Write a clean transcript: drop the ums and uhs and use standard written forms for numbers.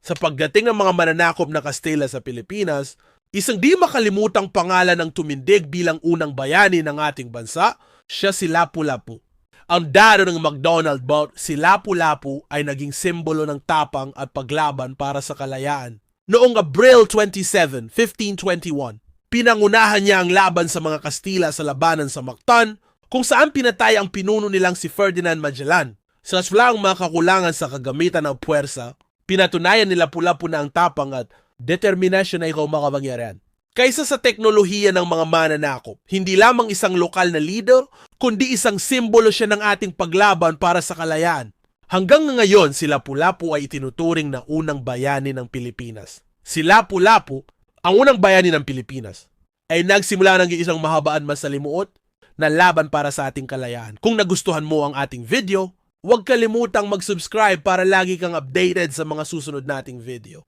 Sa pagdating ng mga mananakop na Kastila sa Pilipinas, isang di makalimutang pangalan ng tumindig bilang unang bayani ng ating bansa, siya si Lapu-Lapu. Ang daro ng McDonald bout, si Lapu-Lapu ay naging simbolo ng tapang at paglaban para sa kalayaan. Noong Abril 27, 1521, pinangunahan niya ang laban sa mga Kastila sa labanan sa Mactan, kung saan pinatay ang pinuno nilang si Ferdinand Magellan. Sa wala ang mga kakulangan sa kagamitan ng puwersa, pinatunayan nila Lapu-Lapu na ang tapang at determinasyon ay makapangyarihan. Kaysa sa teknolohiya ng mga mananakop, hindi lamang isang lokal na leader, kundi isang simbolo siya ng ating paglaban para sa kalayaan. Hanggang ngayon, si Lapu-Lapu ay itinuturing na unang bayani ng Pilipinas. Si Lapu-Lapu, ang unang bayani ng Pilipinas, ay nagsimula ng isang mahabaan masalimuot na laban para sa ating kalayaan. Kung nagustuhan mo ang ating video, huwag kalimutang mag-subscribe para lagi kang updated sa mga susunod nating video.